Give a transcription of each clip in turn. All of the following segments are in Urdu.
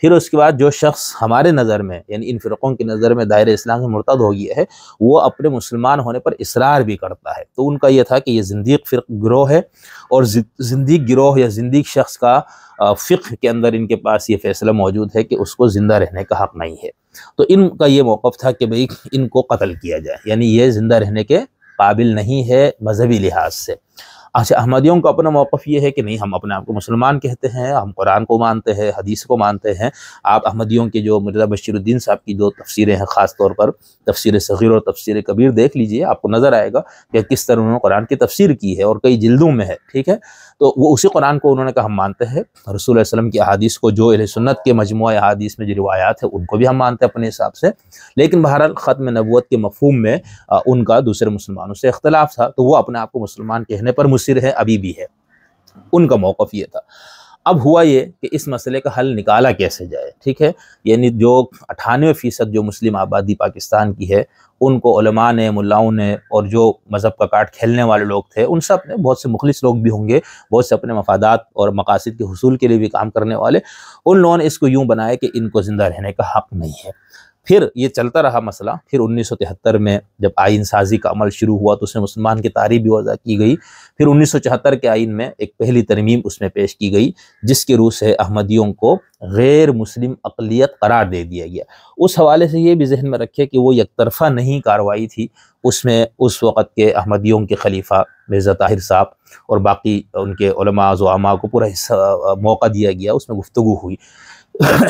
پھر اس کے بعد جو شخص ہمارے نظر میں یعنی ان فرقوں کی نظر میں دائرہ اسلام سے مرتد ہو گیا ہے، وہ اپنے مسلمان ہونے پر اصرار بھی کرتا ہے۔ تو ان کا یہ تھا کہ یہ زندیق فرق گروہ ہے، اور زندیق گروہ یا زندیق شخص کا فقہ کے اندر ان کے پاس یہ فیصلہ موجود ہے کہ اس کو زندہ رہنے کا حق نہیں ہے۔ تو ان کا یہ موقف تھا کہ بھئی ان کو قتل کیا جائے، یعنی یہ زندہ رہنے کے قابل نہیں ہے مذہبی لحاظ سے۔ اچھا، احمدیوں کا اپنا موقف یہ ہے کہ نہیں، ہم اپنے آپ کو مسلمان کہتے ہیں، ہم قرآن کو مانتے ہیں، حدیث کو مانتے ہیں۔ آپ احمدیوں کے جو مرزا بشیر الدین صاحب کی جو تفسیریں ہیں، خاص طور پر تفسیر صغیر اور تفسیر کبیر دیکھ لیجئے، آپ کو نظر آئے گا کہ کس طرح انہوں نے قرآن کی تفسیر کی ہے، اور کئی جلدوں میں ہے، ٹھیک ہے۔ تو وہ اسی قرآن کو انہوں نے کہا ہم مانتے ہیں، رسول اللہ علیہ وسلم کی احادیث کو، جو اہل سنت کے مجموعہ احادیث میں جو روایات ہیں ان کو بھی ہم مانتے ہیں اپنے حساب سے، لیکن بہرحال ختم نبوت کے مفہوم میں ان کا دوسرے مسلمانوں سے اختلاف تھا، تو وہ اپنے آپ کو مسلمان کہنے پر مصر ہے، ابھی بھی ہے۔ ان کا موقف یہ تھا۔ اب ہوا یہ کہ اس مسئلے کا حل نکالا کیسے جائے، ٹھیک ہے۔ یعنی جو 98% جو مسلم آبادی پاکستان کی ہے، ان کو علماء نے، ملاؤں نے، اور جو مذہب کا کارڈ کھیلنے والے لوگ تھے، ان سب نے، بہت سے مخلص لوگ بھی ہوں گے، بہت سے اپنے مفادات اور مقاصد کے حصول کے لیے بھی کام کرنے والے، ان لوگوں نے اس کو یوں بنایا کہ ان کو زندہ رہنے کا حق نہیں ہے۔ پھر یہ چلتا رہا مسئلہ۔ پھر 1973 میں جب آئین سازی کا عمل شروع ہوا تو اس میں مسلمان کی تعریف بھی وضع کی گئی۔ پھر 1974 کے آئین میں ایک پہلی ترمیم اس میں پیش کی گئی، جس کی روح سے احمدیوں کو غیر مسلم اقلیت قرار دے دیا گیا۔ اس حوالے سے یہ بھی ذہن میں رکھے کہ وہ یک طرفہ نہیں کارروائی تھی، اس میں اس وقت کے احمدیوں کے خلیفہ مرزا طاہر صاحب اور باقی ان کے علماء زعماء کو پورا موقع دیا گیا، اس میں گفتگو ہوئی۔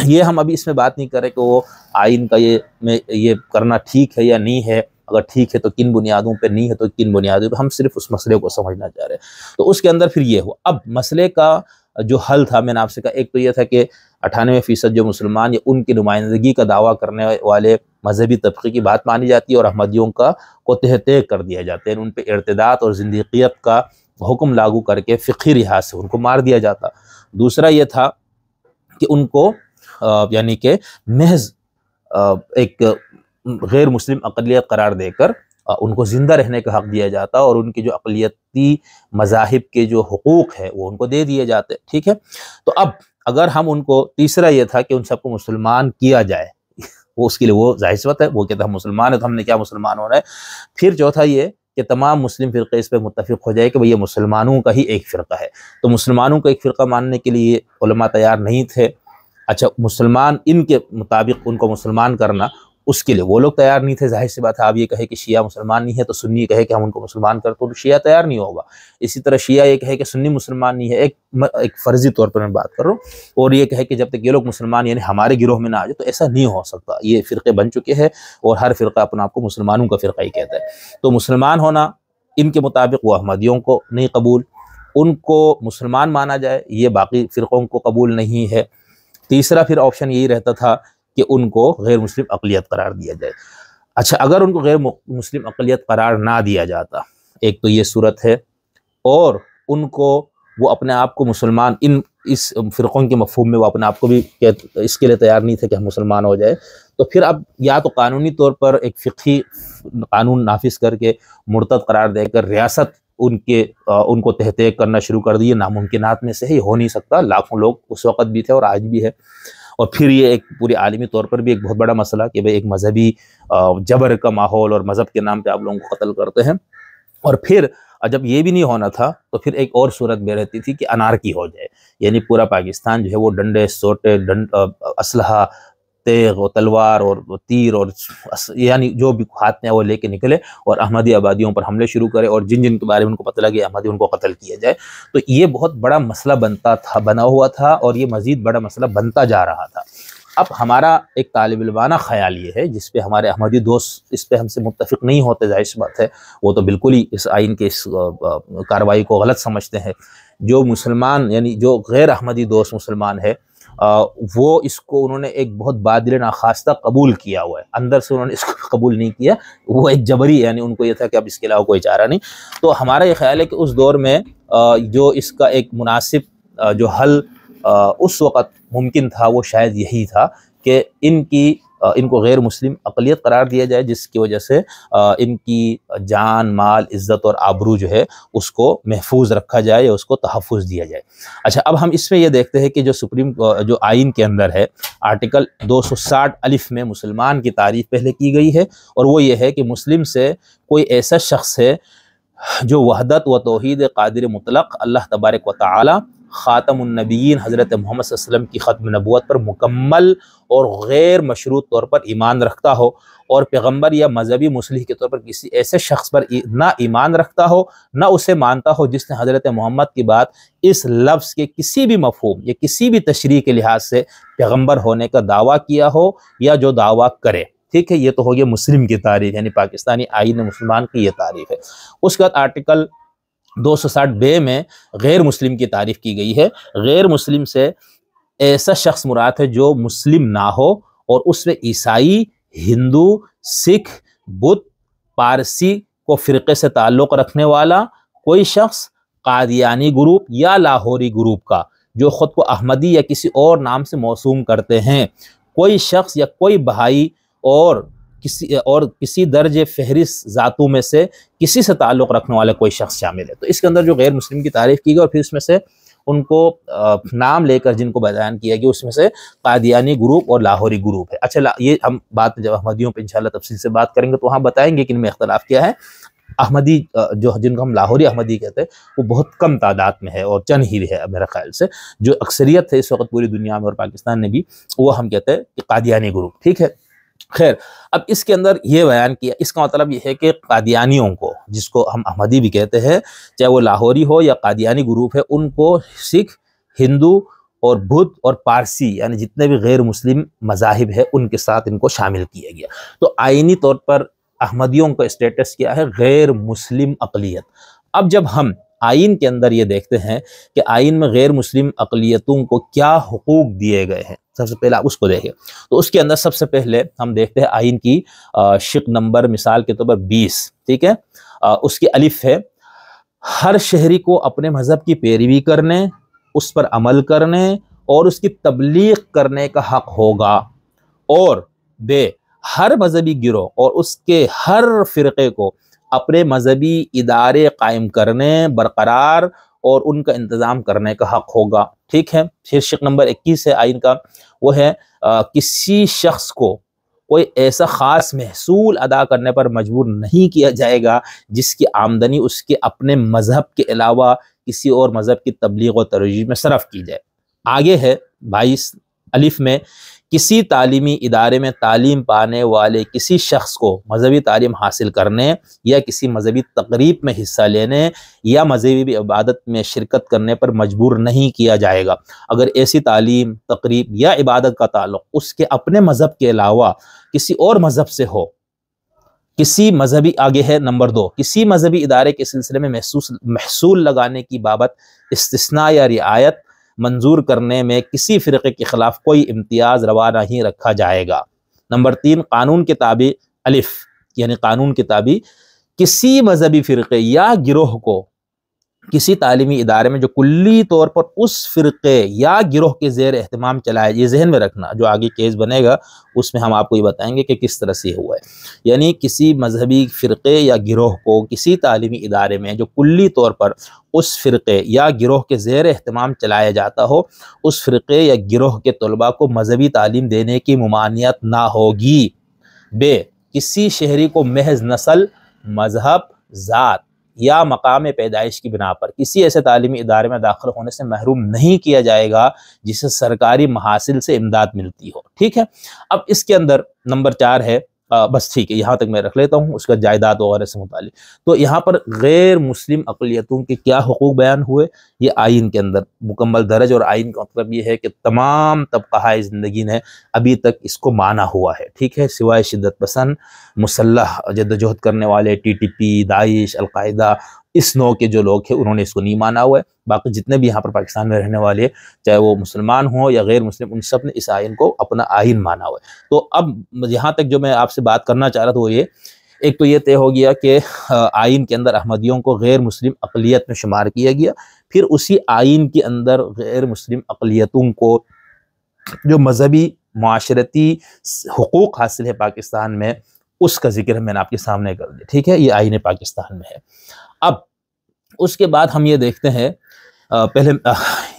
یہ ہم ابھی اس میں بات نہیں کر رہے کہ وہ آئین کا یہ کرنا ٹھیک ہے یا نہیں ہے، اگر ٹھیک ہے تو کن بنیادوں پہ، نہیں ہے تو کن بنیادوں پہ، ہم صرف اس مسئلے کو سمجھنا چاہ رہے ہیں۔ تو اس کے اندر پھر یہ ہوا۔ اب مسئلے کا جو حل تھا، میں نے آپ سے کہا، ایک تو یہ تھا کہ 98% جو مسلمان یا ان کی نمائندگی کا دعویٰ کرنے والے مذہبی طبقے کی بات مانی جاتی ہے، اور احمدیوں کو تہہ کر دیا جاتا ہے، ان پہ ارتداد اور زندیقیت کا حکم لاگو کر کے فقہی لحاظ سے ان کو مار دیا جاتا۔ دوسرا یہ تھا کہ ان کو یعنی کہ محض ایک غیر مسلم اقلیت قرار دے کر ان کو زندہ رہنے کا حق دیا جاتا، اور ان کے جو اقلیتی مذاہب کے جو حقوق ہے وہ ان کو دے دیے جاتے، ٹھیک ہے۔ تو اب اگر ہم ان کو، تیسرا یہ تھا کہ ان سب کو مسلمان کیا جائے، وہ اس کے لیے وہ ظاہر سی بات ہے، وہ کہتا ہے ہم مسلمان ہیں تو ہم نے کیا مسلمان ہونا ہے۔ پھر چوتھا یہ کہ تمام مسلم فرقے اس پہ متفق ہو جائے کہ یہ مسلمانوں کا ہی ایک فرقہ ہے۔ تو مسلمانوں کا ایک فرقہ ماننے کے لیے علماء تیار نہیں تھے۔ اچھا، مسلمان ان کے مطابق ان کو مسلمان کرنا، اس کے لیے وہ لوگ تیار نہیں تھے۔ ظاہر سی بات ہے، آپ یہ کہے کہ شیعہ مسلمان نہیں ہے تو سنی کہے کہ ہم ان کو مسلمان کرتے، تو شیعہ تیار نہیں ہوگا۔ اسی طرح شیعہ یہ کہے کہ سنی مسلمان نہیں ہے، ایک فرضی طور پر میں بات کر رہا ہوں، اور یہ کہے کہ جب تک یہ لوگ مسلمان یعنی ہمارے گروہ میں نہ آ جائے، تو ایسا نہیں ہو سکتا۔ یہ فرقے بن چکے ہیں، اور ہر فرقہ اپنا آپ کو مسلمانوں کا فرقہ ہی کہتا ہے۔ تو مسلمان ہونا ان کے مطابق وہ احمدیوں کو نہیں قبول، ان کو مسلمان مانا جائے یہ باقی فرقوں کو قبول نہیں ہے۔ تیسرا پھر آپشن یہی رہتا تھا کہ ان کو غیر مسلم اقلیت قرار دیا جائے۔ اچھا، اگر ان کو غیر مسلم اقلیت قرار نہ دیا جاتا، ایک تو یہ صورت ہے، اور ان کو وہ اپنے آپ کو مسلمان، اس فرقوں کے مفہوم میں وہ اپنے آپ کو بھی اس کے لیے تیار نہیں تھے کہ ہم مسلمان ہو جائے، تو پھر اب یا تو قانونی طور پر ایک فقہی قانون نافذ کر کے مرتد قرار دے کر ریاست ان کو تحقیق کرنا شروع کر دی، ناممکنات میں سے ہی ہو نہیں سکتا، لاکھوں لوگ اس وقت بھی تھے اور آج بھی ہے۔ اور پھر یہ ایک پورے عالمی طور پر بھی ایک بہت بڑا مسئلہ کہ بھئی ایک مذہبی جبر کا ماحول، اور مذہب کے نام پہ آپ لوگوں کو قتل کرتے ہیں۔ اور پھر جب یہ بھی نہیں ہونا تھا تو پھر ایک اور صورت بھی رہتی تھی کہ انارکی ہو جائے، یعنی پورا پاکستان جو ہے وہ ڈنڈے، سوٹے، اسلحہ، تیغ و تلوار اور تیر اور یعنی جو بھی ہاتھ میں وہ لے کے نکلے، اور احمدی آبادیوں پر حملے شروع کرے، اور جن کے بارے میں ان کو پتہ لگے احمدی، ان کو قتل کیا جائے۔ تو یہ بہت بڑا مسئلہ بنا ہوا تھا، اور یہ مزید بڑا مسئلہ بنتا جا رہا تھا۔ اب ہمارا ایک طالب علمانہ خیال یہ ہے، جس پہ ہمارے احمدی دوست اس پہ ہم سے متفق نہیں ہوتے، ظاہر سی بات ہے، وہ تو بالکل ہی اس آئین کے اس کارروائی کو غلط سمجھتے ہیں۔ جو مسلمان یعنی جو غیر احمدی دوست مسلمان ہے، وہ اس کو انہوں نے ایک بہت بادل ناخواستہ قبول کیا ہوا ہے، اندر سے انہوں نے اس کو قبول نہیں کیا، وہ ایک جبری، یعنی ان کو یہ تھا کہ اب اس کے علاوہ کوئی چارہ نہیں۔ تو ہمارا یہ خیال ہے کہ اس دور میں جو اس کا ایک مناسب جو حل اس وقت ممکن تھا، وہ شاید یہی تھا کہ ان کی ان کو غیر مسلم اقلیت قرار دیا جائے، جس کی وجہ سے ان کی جان، مال، عزت اور آبرو جو ہے اس کو محفوظ رکھا جائے یا اس کو تحفظ دیا جائے۔ اچھا، اب ہم اس میں یہ دیکھتے ہیں کہ جو آئین کے اندر ہے، آرٹیکل 260 الف میں مسلمان کی تعریف پہلے کی گئی ہے، اور وہ یہ ہے کہ مسلم سے کوئی ایسا شخص ہے جو وحدت و توحید قادر مطلق اللہ تبارک و تعالی خاتم النبیین حضرت محمد صلی اللہ علیہ وسلم کی ختم نبوت پر مکمل اور غیر مشروط طور پر ایمان رکھتا ہو، اور پیغمبر یا مذہبی مصلح کے طور پر کسی ایسے شخص پر نہ ایمان رکھتا ہو نہ اسے مانتا ہو جس نے حضرت محمد کی بات اس لفظ کے کسی بھی مفہوم یا کسی بھی تشریح کے لحاظ سے پیغمبر ہونے کا دعویٰ کیا ہو یا جو دعویٰ کرے۔ ٹھیک ہے، یہ تو ہو گیا مسلم کی تعریف، یعنی پاکستانی آئین مسلمان کی یہ تعریف ہے۔ اس کے بعد آرٹیکل 260 بے میں غیر مسلم کی تعریف کی گئی ہے۔ غیر مسلم سے ایسا شخص مراد ہے جو مسلم نہ ہو اور اس میں عیسائی، ہندو، سکھ، بدھ، پارسی کو فرقے سے تعلق رکھنے والا کوئی شخص، قادیانی گروپ یا لاہوری گروپ کا جو خود کو احمدی یا کسی اور نام سے موسوم کرتے ہیں، کوئی شخص یا کوئی بہائی اور کسی درج فہرست ذاتوں میں سے کسی سے تعلق رکھنے والا کوئی شخص شامل ہے۔ تو اس کے اندر جو غیر مسلم کی تعریف کی گئی اور پھر اس میں سے ان کو نام لے کر جن کو بیان کیا گیا، اس میں سے قادیانی گروپ اور لاہوری گروپ ہے۔ اچھا، یہ ہم بات جب احمدیوں پہ انشاءاللہ تفصیل سے بات کریں گے تو وہاں بتائیں گے کہ ان میں اختلاف کیا ہے۔ احمدی جن کو ہم لاہوری احمدی کہتے ہیں وہ بہت کم تعداد میں ہے اور چند ہی ہے میرے خیال سے، جو اکثریت ہے اس وقت پوری دنیا میں اور پاکستان میں بھی، وہ ہم کہتے ہیں کہ قادیانی گروپ۔ ٹھیک ہے، خیر، اب اس کے اندر یہ بیان کیا، اس کا مطلب یہ ہے کہ قادیانیوں کو، جس کو ہم احمدی بھی کہتے ہیں، چاہے وہ لاہوری ہو یا قادیانی گروپ ہے، ان کو سکھ، ہندو اور بدھ اور پارسی یعنی جتنے بھی غیر مسلم مذاہب ہے ان کے ساتھ ان کو شامل کیا گیا۔ تو آئینی طور پر احمدیوں کا اسٹیٹس کیا ہے؟ غیر مسلم اقلیت۔ اب جب ہم آئین کے اندر یہ دیکھتے ہیں کہ آئین میں غیر مسلم اقلیتوں کو کیا حقوق دیے گئے ہیں، سب سے پہلے اس کو دیکھیں تو اس کے اندر سب سے پہلے ہم دیکھتے ہیں آئین کی شق نمبر مثال کے طور پر 20، ٹھیک ہے، اس کی الف ہے، ہر شہری کو اپنے مذہب کی پیروی کرنے، اس پر عمل کرنے اور اس کی تبلیغ کرنے کا حق ہوگا، اور بے، ہر مذہبی گروہ اور اس کے ہر فرقے کو اپنے مذہبی ادارے قائم کرنے، برقرار اور ان کا انتظام کرنے کا حق ہوگا۔ ٹھیک ہے، پھر شق نمبر 21 ہے آئین کا، وہ ہے کسی شخص کو کوئی ایسا خاص محصول ادا کرنے پر مجبور نہیں کیا جائے گا جس کی آمدنی اس کے اپنے مذہب کے علاوہ کسی اور مذہب کی تبلیغ و ترویج میں صرف کی جائے۔ آگے ہے 22 الف میں، کسی تعلیمی ادارے میں تعلیم پانے والے کسی شخص کو مذہبی تعلیم حاصل کرنے یا کسی مذہبی تقریب میں حصہ لینے یا مذہبی عبادت میں شرکت کرنے پر مجبور نہیں کیا جائے گا اگر ایسی تعلیم، تقریب یا عبادت کا تعلق اس کے اپنے مذہب کے علاوہ کسی اور مذہب سے ہو۔ کسی مذہبی، آگے ہے نمبر 2، کسی مذہبی ادارے کے سلسلے میں محصول لگانے کی بابت استثناء یا رعایت منظور کرنے میں کسی فرقے کے خلاف کوئی امتیاز روا نہیں رکھا جائے گا۔ نمبر 3، قانون کے تابع الف، یعنی قانون کے تابع کسی مذہبی فرقے یا گروہ کو کسی تعلیمی ادارے میں جو کلی طور پر اس فرقے یا گروہ کے زیر اہتمام چلائے، یہ ذہن میں رکھنا، جو آگے کیس بنے گا اس میں ہم آپ کو یہ بتائیں گے کہ کس طرح سے ہوا ہے، یعنی کسی مذہبی فرقے یا گروہ کو کسی تعلیمی ادارے میں جو کلی طور پر اس فرقے یا گروہ کے زیر اہتمام چلایا جاتا ہو، اس فرقے یا گروہ کے طلباء کو مذہبی تعلیم دینے کی ممانعت نہ ہوگی۔ بے، کسی شہری کو محض نسل، مذہب، ذات یا مقام پیدائش کی بنا پر کسی ایسے تعلیمی ادارے میں داخل ہونے سے محروم نہیں کیا جائے گا جسے سرکاری محاصل سے امداد ملتی ہو۔ ٹھیک ہے، اب اس کے اندر نمبر 4 ہے، بس ٹھیک ہے یہاں تک میں رکھ لیتا ہوں، اس کا جائیداد وغیرہ سے متعلق۔ تو یہاں پر غیر مسلم اقلیتوں کے کیا حقوق بیان ہوئے، یہ آئین کے اندر مکمل درج، اور آئین کا مطلب یہ ہے کہ تمام طبقہ زندگی نے ابھی تک اس کو مانا ہوا ہے۔ ٹھیک ہے، سوائے شدت پسند مسلح جدوجہد کرنے والے TTP، داعش، القاعدہ، اس نوع کے جو لوگ ہیں انہوں نے اس کو نہیں مانا ہوا ہے۔ باقی جتنے بھی یہاں پر پاکستان میں رہنے والے چاہے وہ مسلمان ہوں یا غیر مسلم، ان سب نے اس آئین کو اپنا آئین مانا ہوا ہے۔ تو اب یہاں تک جو میں آپ سے بات کرنا چاہ رہا تھا وہ یہ، ایک تو یہ طے ہو گیا کہ آئین کے اندر احمدیوں کو غیر مسلم اقلیت میں شمار کیا گیا، پھر اسی آئین کے اندر غیر مسلم اقلیتوں کو جو مذہبی معاشرتی حقوق حاصل ہے پاکستان میں، اس کا ذکر میں نے آپ کے سامنے کر دیا، ٹھیک ہے، یہ آئین پاکستان میں ہے۔ اب اس کے بعد ہم یہ دیکھتے ہیں، پہلے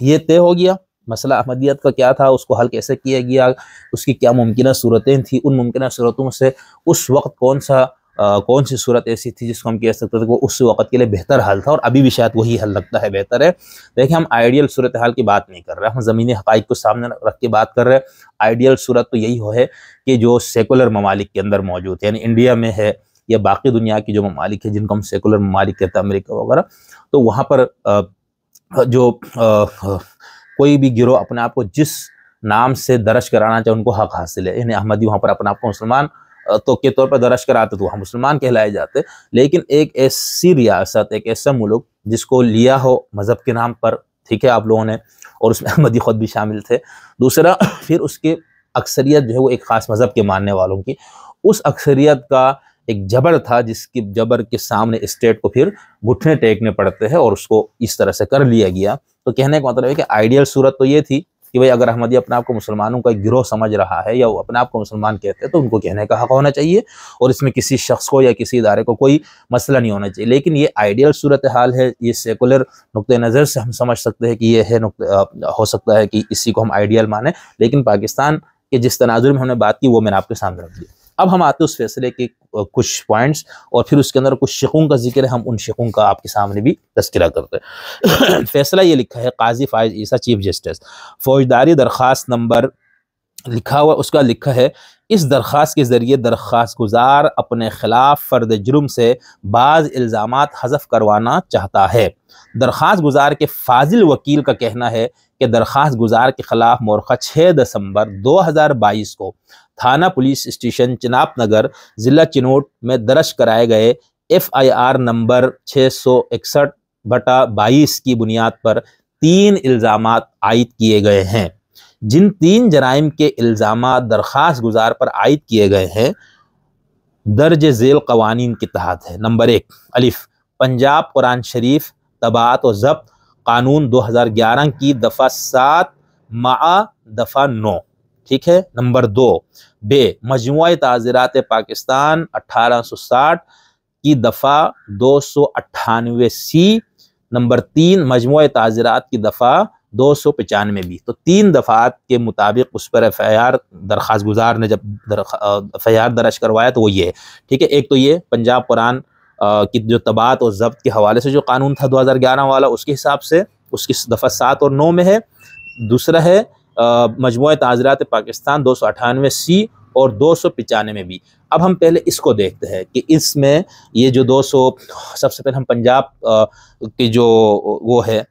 یہ طے ہو گیا مسئلہ احمدیت کا کیا تھا، اس کو حل کیسے کیا گیا، اس کی کیا ممکنہ صورتیں تھیں، ان ممکنہ صورتوں سے اس وقت کون سی صورت ایسی تھی جس کو ہم کہہ سکتے تھے کہ اس وقت کے لیے بہتر حل تھا، اور ابھی بھی شاید وہی حل لگتا ہے بہتر ہے۔ دیکھیں، ہم آئیڈیل صورتحال کی بات نہیں کر رہے، ہم زمینی حقائق کو سامنے رکھ کے بات کر رہے ہیں۔ آئیڈیل صورت تو یہی ہے کہ جو سیکولر ممالک کے اندر موجود ہے، یعنی انڈیا میں ہے یا باقی دنیا کی جو ممالک ہیں جن کو ہم سیکولر ممالک کہتے ہیں، امریکہ وغیرہ، تو وہاں پر جو کوئی بھی گروہ اپنے آپ کو جس نام سے درج کرانا چاہے ان کو حق حاصل ہے، یعنی احمدی وہاں پر اپنے آپ کو مسلمان تو کے طور پر درج کراتے تو وہاں مسلمان کہلائے جاتے، لیکن ایک ایسی ریاست، ایک ایسا ملک جس کو لیا ہو مذہب کے نام پر، ٹھیک ہے، آپ لوگوں نے، اور اس میں احمدی خود بھی شامل تھے، دوسرا پھر اس کے اکثریت جو ہے وہ ایک خاص مذہب کے ماننے والوں کی، اس اکثریت کا ایک جبر تھا جس کی جبر کے سامنے اسٹیٹ کو پھر گھٹنے ٹیکنے پڑتے ہیں، اور اس کو اس طرح سے کر لیا گیا۔ تو کہنے کا مطلب ہے کہ آئیڈیل صورت تو یہ تھی کہ بھئی اگر احمدی اپنے آپ کو مسلمانوں کا ایک گروہ سمجھ رہا ہے یا وہ اپنے آپ کو مسلمان کہتے ہیں تو ان کو کہنے کا حق ہونا چاہیے، اور اس میں کسی شخص کو یا کسی ادارے کو کوئی مسئلہ نہیں ہونا چاہیے۔ لیکن یہ آئیڈیل صورتحال ہے، یہ سیکولر نقطہ نظر سے ہم سمجھ سکتے ہیں کہ یہ ہے، ہو سکتا ہے کہ اسی کو ہم آئیڈیل مانیں، لیکن پاکستان کے جس تناظر میں ہم نے بات کی وہ میں نے آپ کے سامنے رکھ دی۔ اب ہم آتے ہیں اس فیصلے کے کچھ پوائنٹس، اور پھر اس کے اندر کچھ شقوں کا ذکر ہے، ہم ان شقوں کا آپ کے سامنے بھی تذکرہ کرتے ہیں۔ فیصلہ یہ لکھا ہے، قاضی فائز عیسیٰ چیف جسٹس، فوجداری درخواست نمبر لکھا ہوا، اس کا لکھا ہے، اس درخواست کے ذریعے درخواست گزار اپنے خلاف فرد جرم سے بعض الزامات حذف کروانا چاہتا ہے۔ درخواست گزار کے فاضل وکیل کا کہنا ہے کہ درخواست گزار کے خلاف مورخہ 6 دسمبر 2022 کو تھانہ پولیس اسٹیشن چناب نگر، ضلع چنوٹ میں درج کرائے گئے FIR نمبر 661/22 کی بنیاد پر 3 الزامات عائد کیے گئے ہیں۔ جن 3 جرائم کے الزامات درخواست گزار پر عائد کیے گئے ہیں درج ذیل قوانین کے تحت ہے۔ نمبر 1، الف، پنجاب قرآن شریف طباعت و ضبط قانون 2011 کی دفعہ 7 مع دفعہ 9، ٹھیک ہے۔ نمبر 2، ب، مجموعہ تعزیرات پاکستان 1860 کی دفعہ 298C۔ نمبر تین، مجموعہ تعزیرات کی دفعہ 295B۔ تو 3 دفعات کے مطابق اس پر FIR درخواست گزار نے جب FIR درج کروایا تو وہ یہ ہے، ٹھیک ہے۔ ایک تو یہ پنجاب قرآن کی جو طباعت اور ضبط کے حوالے سے جو قانون تھا 2011 والا، اس کے حساب سے اس کی دفعہ 7 اور 9 میں ہے۔ دوسرا ہے مجموعہ تعزیرات پاکستان 298C اور 295 میں بھی۔ اب ہم پہلے اس کو دیکھتے ہیں کہ اس میں یہ جو 200، سب سے پہلے ہم پنجاب کی جو وہ ہے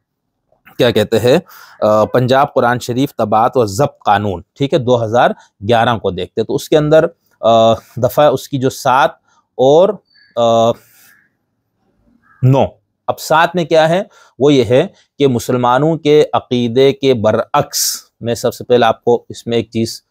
کیا کہتے ہیں پنجاب قرآن شریف طباعت و ضبط قانون، ٹھیک ہے، 2011 کو دیکھتے ہیں۔ تو اس کے اندر دفعہ اس کی جو 7 اور 9، اب 7 میں کیا ہے، وہ یہ ہے کہ مسلمانوں کے عقیدے کے برعکس، میں سب سے پہلے آپ کو اس میں ایک چیز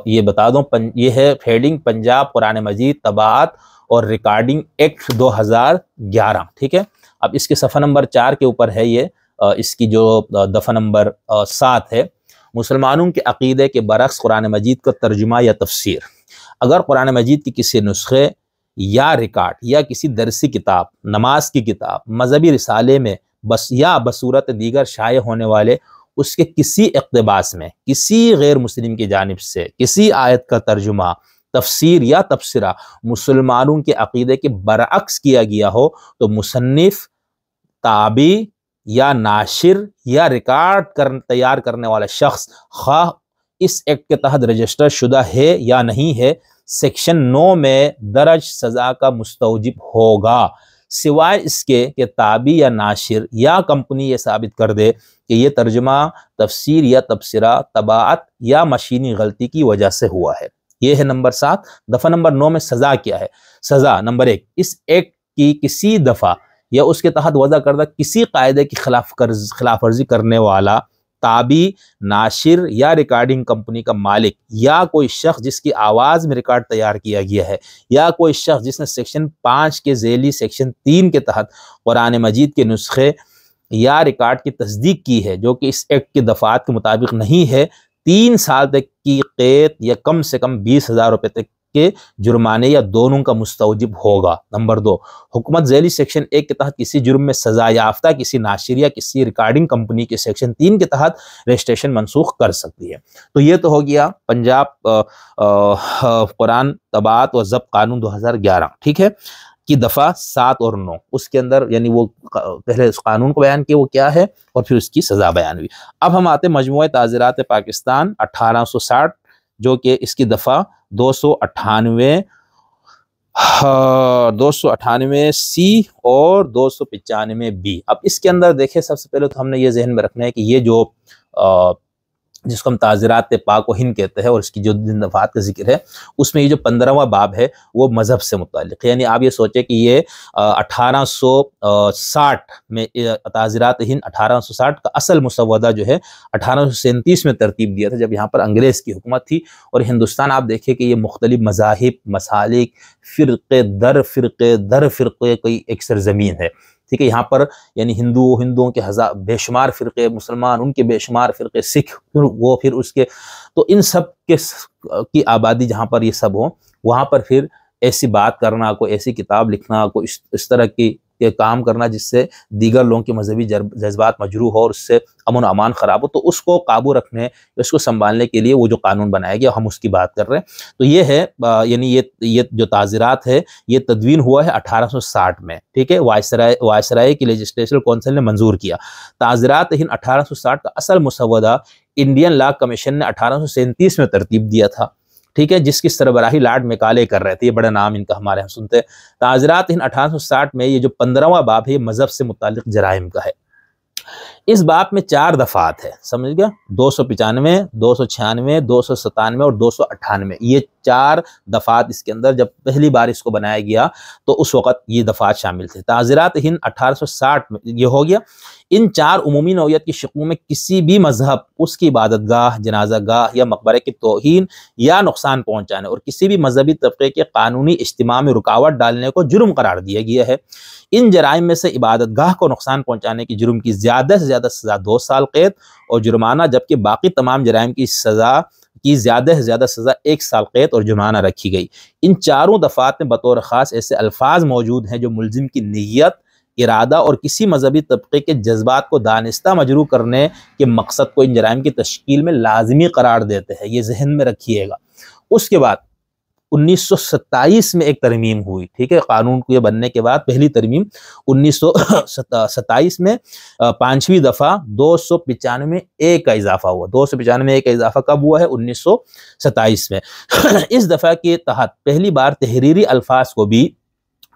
یہ بتا دوں، یہ ہے ہیڈنگ پنجاب قرآن مجید طباعت اور ریکارڈنگ ایکٹ 2011، ٹھیک ہے۔ اب اس کے صفحہ نمبر 4 کے اوپر ہے یہ، اس کی جو دفعہ نمبر 7 ہے، مسلمانوں کے عقیدے کے برعکس قرآن مجید کا ترجمہ یا تفسیر۔ اگر قرآن مجید کی کسی نسخے یا ریکارڈ یا کسی درسی کتاب، نماز کی کتاب، مذہبی رسالے میں یا بصورت دیگر شائع ہونے والے اس کے کسی اقتباس میں کسی غیر مسلم کی جانب سے کسی آیت کا ترجمہ، تفسیر یا تبصرہ مسلمانوں کے عقیدے کے برعکس کیا گیا ہو تو مصنف، تابعی یا ناشر یا ریکارڈ تیار کرنے والا شخص خواہ اس ایکٹ کے تحت رجسٹر شدہ ہے یا نہیں ہے، سیکشن 9 میں درج سزا کا مستوجب ہوگا، سوائے اس کے کہ تابعی یا ناشر یا کمپنی یہ ثابت کر دے کہ یہ ترجمہ، تفسیر یا تبصرہ طباعت یا مشینی غلطی کی وجہ سے ہوا ہے۔ یہ ہے نمبر 7۔ دفعہ نمبر 9 میں سزا کیا ہے؟ سزا نمبر 1، اس ایکٹ کی کسی دفعہ یا اس کے تحت وضع کردہ کسی قاعدے کی خلاف ورزی کرنے والا تابعی، ناشر یا ریکارڈنگ کمپنی کا مالک یا کوئی شخص جس کی آواز میں ریکارڈ تیار کیا گیا ہے یا کوئی شخص جس نے سیکشن 5 کے ذیلی سیکشن 3 کے تحت قرآن مجید کے نسخے یا ریکارڈ کی تصدیق کی ہے جو کہ اس ایکٹ کے دفعات کے مطابق نہیں ہے، 3 سال تک کی قید یا کم سے کم 20,000 روپے تک کے جرمانے یا دونوں کا مستوجب ہوگا۔ نمبر 2، حکومت ذیلی سیکشن 1 کے تحت کسی جرم میں سزا یافتہ کسی ناشر یا کسی ریکارڈنگ کمپنی کے سیکشن 3 کے تحت رجسٹریشن منسوخ کر سکتی ہے۔ تو یہ تو ہو گیا پنجاب قرآن طباعت و ضبط قانون 2011، ٹھیک ہے، کی دفعہ 7 اور 9۔ اس کے اندر یعنی وہ پہلے اس قانون کو بیان کیا وہ کیا ہے اور پھر اس کی سزا بیان ہوئی۔ اب ہم آتے مجموعہ تعزیرات پاکستان 1860، جو کہ اس کی دفعہ 298 سی اور 295 بی۔ اب اس کے اندر دیکھیں، سب سے پہلے تو ہم نے یہ ذہن میں رکھنا ہے کہ یہ جو جس کو ہم تعزیرات پاک و ہند کہتے ہیں اور اس کی جو دفعات کا ذکر ہے، اس میں یہ جو 15واں باب ہے وہ مذہب سے متعلق ہے۔ یعنی آپ یہ سوچیں کہ یہ 1860 میں تعزیرات ہند 1860 کا اصل مسودہ جو ہے 1837 میں ترتیب دیا تھا، جب یہاں پر انگریز کی حکومت تھی۔ اور ہندوستان آپ دیکھیں کہ یہ مختلف مذاہب، مسالک، فرقے در فرقے کی ایک سرزمین ہے، ٹھیک ہے۔ یہاں پر یعنی ہندوؤں کے بے شمار فرقے، مسلمان ان کے بے شمار فرقے، سکھ وہ پھر اس کے، تو ان سب کی آبادی جہاں پر یہ سب ہوں، وہاں پر پھر ایسی بات کرنا، کوئی ایسی کتاب لکھنا، کوئی اس طرح کی کام کرنا جس سے دیگر لوگوں کے مذہبی جذبات مجروح ہو اور اس سے امن و امان خراب ہو، تو اس کو قابو رکھنے، اس کو سنبھالنے کے لیے وہ جو قانون بنایا گیا ہم اس کی بات کر رہے ہیں۔ تو یہ ہے یعنی یہ جو تعزیرات ہے یہ تدوین ہوا ہے 1860 میں، ٹھیک ہے، وائسرائے کی لیجسلیچر کونسل نے منظور کیا۔ تعزیرات ہند 1860 کا اصل مسودہ انڈین لا کمیشن نے 1837 میں ترتیب دیا تھا، ٹھیک ہے، جس کی سربراہی لارڈ میکالے کر رہے تھے۔ یہ بڑا نام ان کا ہمارے ہم سنتے ہیں۔ تعزیرات ہند 1860 میں یہ جو 15واں باب ہے یہ مذہب سے متعلق جرائم کا ہے۔ اس باب میں 4 دفعات ہے، سمجھ گیا، 295، 296، 297 اور 298۔ یہ 4 دفعات اس کے اندر، جب پہلی بار اس کو بنایا گیا تو اس وقت یہ دفعات شامل تھے۔ تعزیرات ہند 1860 میں یہ ہو گیا۔ ان 4 عمومی نوعیت کی شکلوں میں کسی بھی مذہب، اس کی عبادت گاہ، جنازہ گاہ یا مقبرے کی توہین یا نقصان پہنچانے اور کسی بھی مذہبی طبقے کے قانونی اجتماع میں رکاوٹ ڈالنے کو جرم قرار دیا گیا ہے۔ ان جرائم میں سے عبادت گاہ کو نقصان پہنچانے کی جرم کی زیادہ سے زیادہ سزا 2 سال قید اور جرمانہ، جبکہ باقی تمام جرائم کی سزا کی زیادہ سے زیادہ سزا 1 سال قید اور جرمانہ رکھی گئی۔ ان 4 دفعات میں بطور خاص ایسے الفاظ موجود ہیں جو ملزم کی نیت، ارادہ اور کسی مذہبی طبقے کے جذبات کو دانستہ مجروح کرنے کے مقصد کو ان جرائم کی تشکیل میں لازمی قرار دیتے ہیں، یہ ذہن میں رکھیے گا۔ اس کے بعد 1927 میں ایک ترمیم ہوئی، ٹھیک ہے، قانون کو یہ بننے کے بعد پہلی ترمیم 1927 میں 5ویں دفعہ 295A کا اضافہ ہوا۔ 295A کا اضافہ کب ہوا ہے؟ 1927 میں۔ اس دفعہ کے تحت پہلی بار تحریری الفاظ کو بھی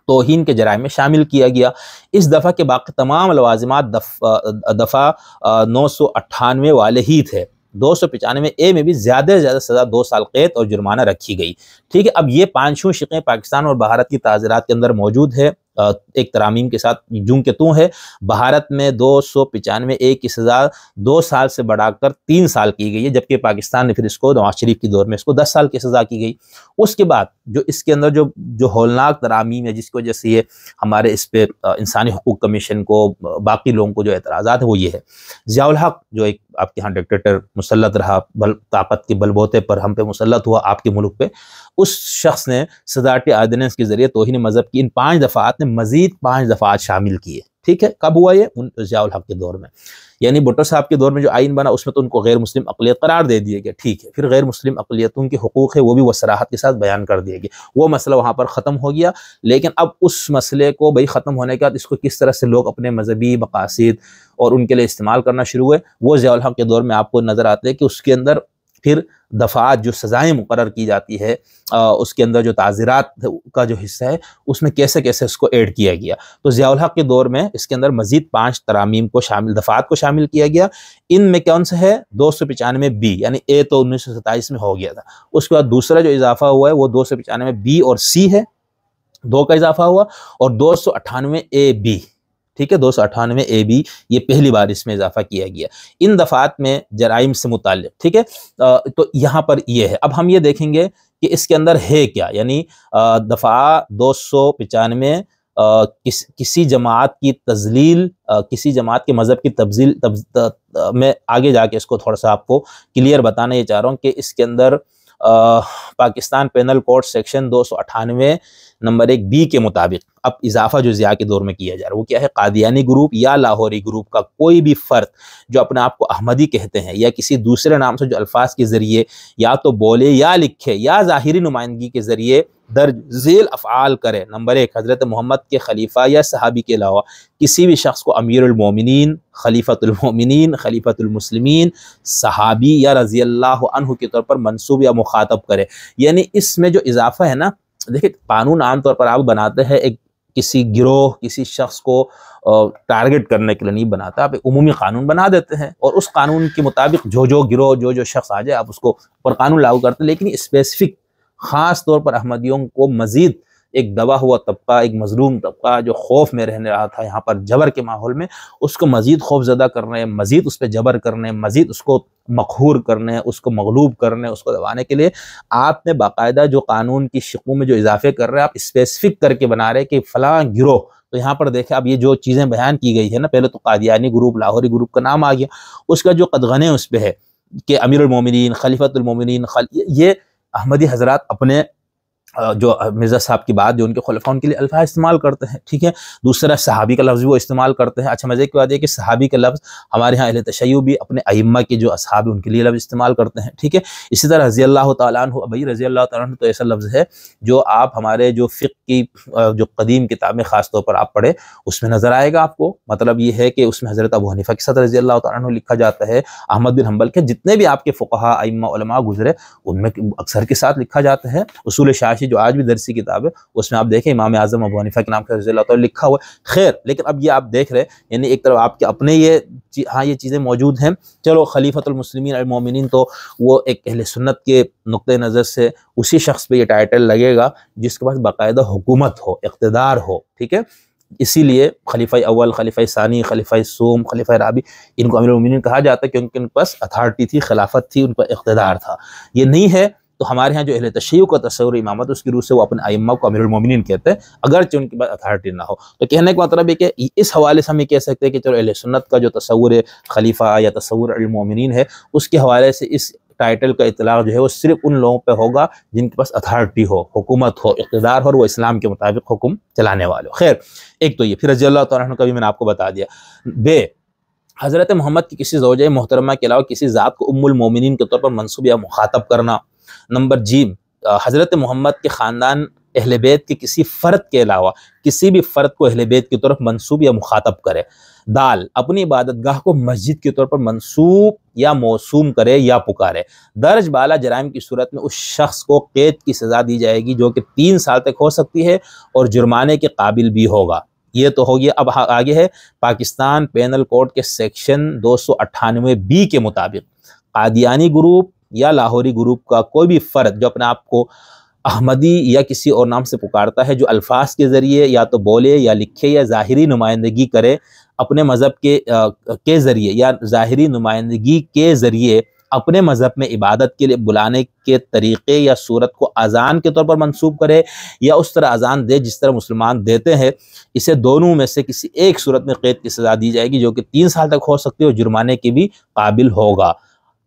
توہین کے جرائم میں شامل کیا گیا۔ اس دفعہ کے باقی تمام لوازمات دفعہ 998 والے ہی تھے۔ 295A میں بھی زیادہ سے زیادہ سزا 2 سال قید اور جرمانہ رکھی گئی، ٹھیک ہے۔ اب یہ 5 شقیں پاکستان اور بھارت کی تعزیرات کے اندر موجود ہے، ایک ترامیم کے ساتھ جوں کہ توں ہے۔ بھارت میں 295A کی سزا 2 سال سے بڑھا کر 3 سال کی گئی ہے، جبکہ پاکستان نے پھر اس کو نواز شریف کی دور میں اس کو 10 سال کی سزا کی گئی۔ اس کے بعد جو اس کے اندر جو ہولناک ترامیم ہے، جس کی وجہ سے یہ ہمارے اس پہ انسانی حقوق کمیشن کو، باقی لوگوں کو جو اعتراضات ہیں وہ یہ ہے، ضیاء الحق جو ایک آپ کے ہاں ڈکٹیٹر مسلط رہا، طاقت کے بل بوتے پر ہم پہ مسلط ہوا آپ کے ملک پہ، اس شخص نے صدارتی آرڈیننس کے ذریعے توہین مذہب کی ان 5 دفعات میں مزید 5 دفعات شامل کیے، ٹھیک ہے۔ کب ہوا یہ؟ ضیاء الحق کے دور میں، یعنی بھٹو صاحب کے دور میں جو آئین بنا اس میں تو ان کو غیر مسلم اقلیت قرار دے دیا گیا، ٹھیک ہے۔ پھر غیر مسلم اقلیتوں کے حقوق ہے وہ بھی وصراحت کے ساتھ بیان کر دیا گیا، وہ مسئلہ وہاں پر ختم ہو گیا۔ لیکن اب اس مسئلے کو بھائی ختم ہونے کے بعد اس کو کس طرح سے لوگ اپنے مذہبی مقاصد اور ان کے لیے استعمال کرنا شروع ہوئے، وہ ضیاء الحق کے دور میں آپ کو نظر آتے ہیں کہ اس کے اندر پھر دفعات جو سزائیں مقرر کی جاتی ہے، اس کے اندر جو تعزیرات کا جو حصہ ہے اس میں کیسے کیسے اس کو ایڈ کیا گیا۔ تو ضیاء الحق کے دور میں اس کے اندر مزید 5 ترامیم کو شامل، دفعات کو شامل کیا گیا۔ ان میں کون سے ہے؟ 295B، یعنی A تو 1927 میں ہو گیا تھا۔ اس کے بعد دوسرا جو اضافہ ہوا ہے وہ 295B اور C ہے، 2 کا اضافہ ہوا، اور 298AB، ٹھیک ہے، 298AB یہ پہلی بار اس میں اضافہ کیا گیا ان دفعات میں جرائم سے متعلق، ٹھیک ہے۔ تو یہاں پر یہ ہے۔ اب ہم یہ دیکھیں گے کہ اس کے اندر ہے کیا، یعنی دفعہ 295 کسی جماعت کی تذلیل، کسی جماعت کے مذہب کی تبذیل میں آگے جا کے اس کو تھوڑا سا آپ کو کلیئر بتانا یہ چاہ رہا ہوں کہ اس کے اندر پاکستان پینل کوڈ سیکشن 298 نمبر 1 بی کے مطابق اب اضافہ جو ضیاء کے دور میں کیا جا رہا ہے وہ کیا ہے، قادیانی گروپ یا لاہوری گروپ کا کوئی بھی فرد جو اپنے آپ کو احمدی کہتے ہیں یا کسی دوسرے نام سے جو الفاظ کے ذریعے یا تو بولے یا لکھے یا ظاہری نمائندگی کے ذریعے درج ذیل افعال کرے، نمبر 1 حضرت محمد کے خلیفہ یا صحابی کے علاوہ کسی بھی شخص کو امیر المومنین، خلیفۃ المومنین، خلیفۃ المسلمین، صحابی یا رضی اللہ عنہ کے طور پر منسوب یا مخاطب کرے. یعنی اس میں جو اضافہ ہے نا، دیکھیں قانون عام طور پر آپ بناتے ہیں ایک کسی گروہ، کسی شخص کو ٹارگٹ کرنے کے لیے نہیں بناتا، آپ ایک عمومی قانون بنا دیتے ہیں اور اس قانون کے مطابق جو گروہ جو شخص آ جائے آپ اس کو پر قانون لاگو کرتے ہیں. لیکن اسپیسیفک خاص طور پر احمدیوں کو مزید ایک دبا ہوا طبقہ، ایک مظلوم طبقہ جو خوف میں رہنے رہا تھا یہاں پر جبر کے ماحول میں، اس کو مزید خوف زدہ کرنے، مزید اس پہ جبر کرنے، مزید اس کو مقہور کرنے، اس کو مغلوب کرنے، اس کو دبانے کے لیے آپ نے باقاعدہ جو قانون کی شقوں میں جو اضافے کر رہے ہیں آپ اسپیسیفک کر کے بنا رہے کہ فلاں گروہ. تو یہاں پر دیکھیں اب یہ جو چیزیں بیان کی گئی ہے نا، پہلے تو قادیانی گروپ، لاہوری گروپ کا نام آ گیا، اس کا جو قدغنے اس پہ ہے کہ امیر المومنین، خلیفۃ المومنین، یہ احمدی حضرات اپنے جو مرزا صاحب کی بات جو ان کے خلفاء ان کے لیے الفاظ استعمال کرتے ہیں، ٹھیک ہے. دوسرا صحابی کا لفظ وہ استعمال کرتے ہیں. اچھا مزے کی بات یہ کہ صحابی کا لفظ ہمارے ہاں اہل تشیع بھی اپنے ائمہ کے جو اصحاب ان کے لیے لفظ استعمال کرتے ہیں، ٹھیک ہے. اسی طرح رضی اللہ تعالیٰ عنہ، بھائی رضی اللہ تعالیٰ عنہ تو ایسا لفظ ہے جو آپ ہمارے جو فقہ کی جو قدیم کتابیں خاص طور پر آپ پڑھیں اس میں نظر آئے گا آپ کو. مطلب یہ ہے کہ اس میں حضرت ابو حنیفہ کے ساتھ رضی اللہ تعالیٰ عنہ لکھا جاتا ہے، احمد بن حنبل کے جتنے بھی آپ کے فقہاء، ائمہ، علماء گزرے ان میں اکثر کے ساتھ لکھا جاتا ہے. اصول شاشی جو آج بھی درسی کتاب ہے اس میں آپ دیکھیں امام اعظم ابو حنیفہ کے نام سے رضی اللہ تعالیٰ لکھا ہوا ہے. خیر، لیکن اب یہ آپ دیکھ رہے یعنی ایک طرف آپ کے اپنے یہ چیزیں موجود ہیں. چلو خلیفۃ المسلمین المومنین تو وہ ایک اہل سنت کے نقطہ نظر سے اسی شخص پہ یہ ٹائٹل لگے گا جس کے پاس باقاعدہ حکومت ہو، اقتدار ہو، ٹھیک ہے. اسی لیے خلیفہ اول، خلیفہ ثانی، خلیفہ سوم، خلیفہ رابع ان کو امیر المومنین کہا جاتا ہے کیونکہ ان کے پاس اتھارٹی تھی، خلافت تھی، ان پر اقتدار تھا. یہ نہیں ہے تو ہمارے ہاں جو اہل تشیع کا تصور امامت اس کی روح سے وہ اپنے ائمہ کو امیر المومنین کہتے ہیں اگرچہ ان کے پاس اتھارٹی نہ ہو. تو کہنے کا مطلب ہے کہ اس حوالے سے ہم یہ کہہ سکتے ہیں کہ چلو اہل سنت کا جو تصور خلیفہ یا تصور المومنین ہے اس کے حوالے سے اس ٹائٹل کا اطلاق جو ہے وہ صرف ان لوگوں پہ ہوگا جن کے پاس اتھارٹی ہو، حکومت ہو، اقتدار ہو اور وہ اسلام کے مطابق حکم چلانے والے ہو. خیر، ایک تو یہ. پھر رضی اللہ تعالیٰ عنہ کا بھی میں نے آپ کو بتا دیا. حضرت محمد کی کسی زوجہ محترمہ کے علاوہ کسی ذات کو ام المومنین کے طور پر منسوب یا مخاطب کرنا. نمبر جی، حضرت محمد کے خاندان اہل بیت کے کسی فرد کے علاوہ کسی بھی فرد کو اہل بیت کی طرف منسوب یا مخاطب کرے. دال، اپنی عبادت گاہ کو مسجد کے طور پر منسوب یا موسوم کرے یا پکارے. درج بالا جرائم کی صورت میں اس شخص کو قید کی سزا دی جائے گی جو کہ 3 سال تک ہو سکتی ہے اور جرمانے کے قابل بھی ہوگا. یہ تو ہو گیا. اب آگے ہے پاکستان پینل کوڈ کے سیکشن 298 بی کے مطابق قادیانی گروپ یا لاہوری گروپ کا کوئی بھی فرد جو اپنے آپ کو احمدی یا کسی اور نام سے پکارتا ہے، جو الفاظ کے ذریعے یا تو بولے یا لکھے یا ظاہری نمائندگی کرے اپنے مذہب کے ذریعے یا ظاہری نمائندگی کے ذریعے اپنے مذہب میں عبادت کے لیے بلانے کے طریقے یا صورت کو اذان کے طور پر منسوب کرے یا اس طرح اذان دے جس طرح مسلمان دیتے ہیں، اسے دونوں میں سے کسی ایک صورت میں قید کی سزا دی جائے گی جو کہ 3 سال تک ہو سکتی ہے اور جرمانے کے بھی قابل ہوگا.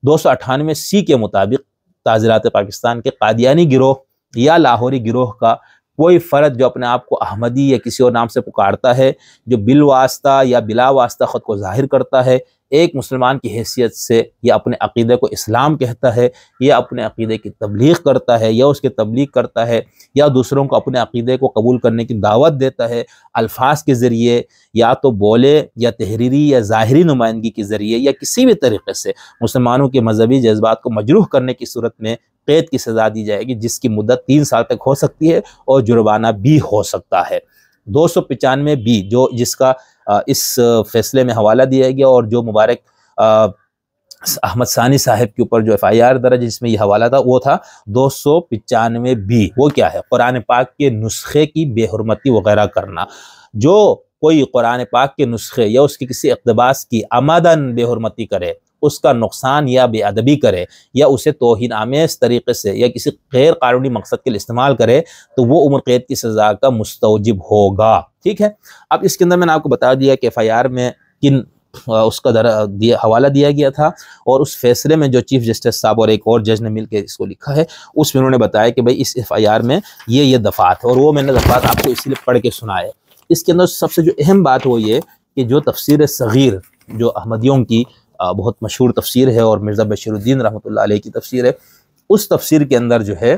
298 سی کے مطابق تعزیرات پاکستان کے قادیانی گروہ یا لاہوری گروہ کا کوئی فرد جو اپنے آپ کو احمدی یا کسی اور نام سے پکارتا ہے، جو بالواسطہ یا بلا واسطہ خود کو ظاہر کرتا ہے ایک مسلمان کی حیثیت سے، یا اپنے عقیدے کو اسلام کہتا ہے، یا اپنے عقیدے کی تبلیغ کرتا ہے یا اس کی تبلیغ کرتا ہے، یا دوسروں کو اپنے عقیدے کو قبول کرنے کی دعوت دیتا ہے، الفاظ کے ذریعے یا تو بولے یا تحریری یا ظاہری نمائندگی کے ذریعے یا کسی بھی طریقے سے مسلمانوں کے مذہبی جذبات کو مجروح کرنے کی صورت میں قید کی سزا دی جائے گی جس کی مدت 3 سال تک ہو سکتی ہے اور جرمانہ بھی ہو سکتا ہے. 295 بی جس کا اس فیصلے میں حوالہ دیا گیا اور جو مبارک احمد ثانی صاحب کے اوپر جو FIR درج جس میں یہ حوالہ تھا وہ تھا 295 بی. وہ کیا ہے؟ قرآن پاک کے نسخے کی بے حرمتی وغیرہ کرنا. جو کوئی قرآن پاک کے نسخے یا اس کی کسی اقتباس کی عمدن بے حرمتی کرے اس کا نقصان یا بے ادبی کرے یا اسے توہین آمیز طریقے سے یا کسی غیر قانونی مقصد کے لیے استعمال کرے تو وہ عمر قید کی سزا کا مستوجب ہوگا، ٹھیک ہے۔ اب اس کے اندر میں نے آپ کو بتا دیا کہ FIR میں کن اس کا حوالہ دیا گیا تھا، اور اس فیصلے میں جو چیف جسٹس صاحب اور ایک اور جج نے مل کے اس کو لکھا ہے، اس میں انہوں نے بتایا کہ بھئی اس FIR میں یہ دفعات ہے، اور وہ میں نے دفعات آپ کو اسی لیے پڑھ کے سنائے۔ اس کے اندر سب سے جو اہم بات وہ یہ کہ جو تفسیر صغیر جو احمدیوں کی بہت مشہور تفسیر ہے اور مرزا بشیر الدین رحمۃ اللہ علیہ کی تفسیر ہے، اس تفسیر کے اندر جو ہے